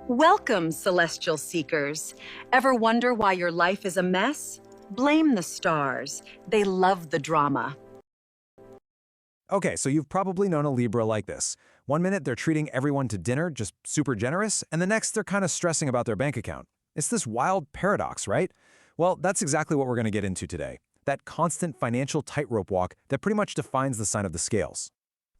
Welcome, celestial seekers. Ever wonder why your life is a mess? Blame the stars. They love the drama. Okay, so you've probably known a Libra like this. One minute they're treating everyone to dinner, just super generous, and the next they're kind of stressing about their bank account. It's this wild paradox, right? Well, that's exactly what we're going to get into today. That constant financial tightrope walk that pretty much defines the sign of the scales.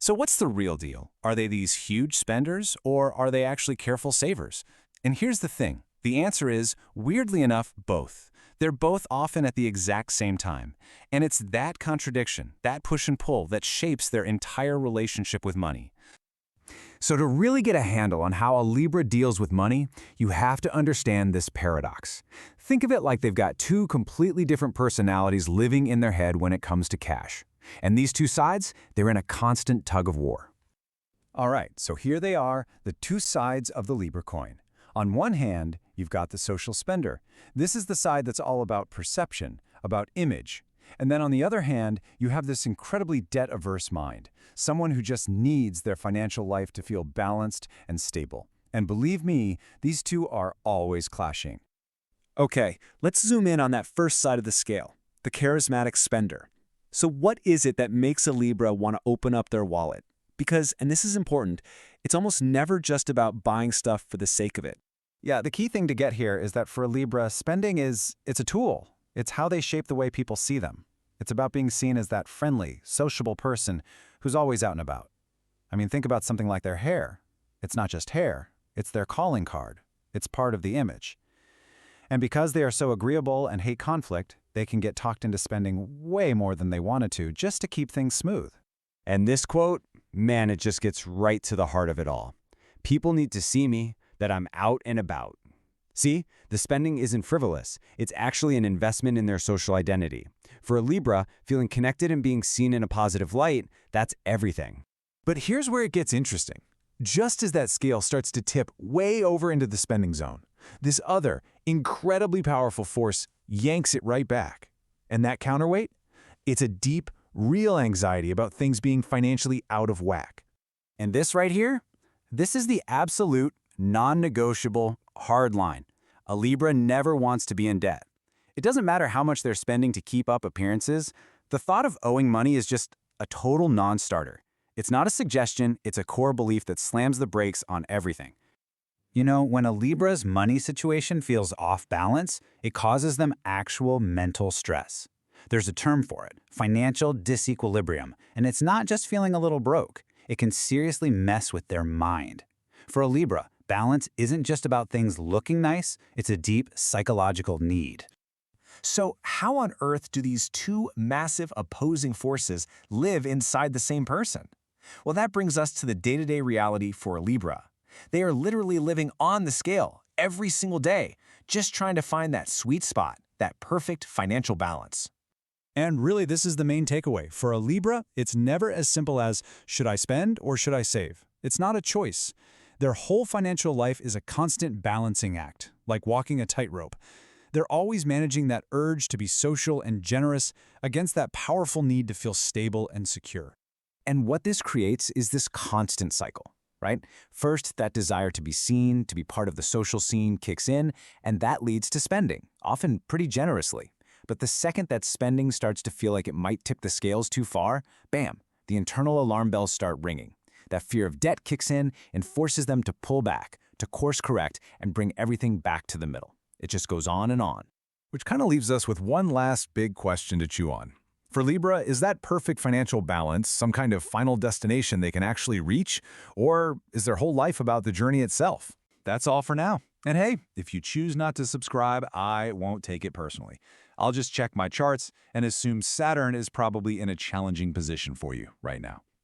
So what's the real deal? Are they these huge spenders, or are they actually careful savers? And here's the thing. The answer is, weirdly enough, both. They're both often at the exact same time. And it's that contradiction, that push and pull, that shapes their entire relationship with money. So to really get a handle on how a Libra deals with money, you have to understand this paradox. Think of it like they've got two completely different personalities living in their head when it comes to cash. And these two sides, they're in a constant tug of war. All right, so here they are, the two sides of the Libra coin. On one hand, you've got the social spender. This is the side that's all about perception, about image. And then on the other hand, you have this incredibly debt-averse mind, someone who just needs their financial life to feel balanced and stable. And believe me, these two are always clashing. Okay, let's zoom in on that first side of the scale, the charismatic spender. So what is it that makes a Libra want to open up their wallet? Because, and this is important, it's almost never just about buying stuff for the sake of it. Yeah, the key thing to get here is that for a Libra, spending it's a tool. It's how they shape the way people see them. It's about being seen as that friendly, sociable person who's always out and about. I mean, think about something like their hair. It's not just hair, it's their calling card. It's part of the image. And because they are so agreeable and hate conflict, they can get talked into spending way more than they wanted to just to keep things smooth. And this quote, man, it just gets right to the heart of it all. People need to see me, that I'm out and about. See, the spending isn't frivolous. It's actually an investment in their social identity. For a Libra, feeling connected and being seen in a positive light, that's everything. But here's where it gets interesting. Just as that scale starts to tip way over into the spending zone, this other, incredibly powerful force yanks it right back. And that counterweight? It's a deep, real anxiety about things being financially out of whack. And this right here? This is the absolute, non-negotiable, hard line. A Libra never wants to be in debt. It doesn't matter how much they're spending to keep up appearances. The thought of owing money is just a total non-starter. It's not a suggestion, it's a core belief that slams the brakes on everything. You know, when a Libra's money situation feels off balance, it causes them actual mental stress. There's a term for it, financial disequilibrium, and it's not just feeling a little broke. It can seriously mess with their mind. For a Libra, balance isn't just about things looking nice, it's a deep psychological need. So how on earth do these two massive opposing forces live inside the same person? Well, that brings us to the day-to-day reality for a Libra. They are literally living on the scale every single day, just trying to find that sweet spot, that perfect financial balance. And really, this is the main takeaway. For a Libra, it's never as simple as, should I spend or should I save? It's not a choice. Their whole financial life is a constant balancing act, like walking a tightrope. They're always managing that urge to be social and generous against that powerful need to feel stable and secure. And what this creates is this constant cycle, right? First, that desire to be seen, to be part of the social scene kicks in, and that leads to spending, often pretty generously. But the second that spending starts to feel like it might tip the scales too far, bam, the internal alarm bells start ringing. That fear of debt kicks in and forces them to pull back, to course correct, and bring everything back to the middle. It just goes on and on. Which kind of leaves us with one last big question to chew on. For Libra, is that perfect financial balance some kind of final destination they can actually reach? Or is their whole life about the journey itself? That's all for now. And hey, if you choose not to subscribe, I won't take it personally. I'll just check my charts and assume Saturn is probably in a challenging position for you right now.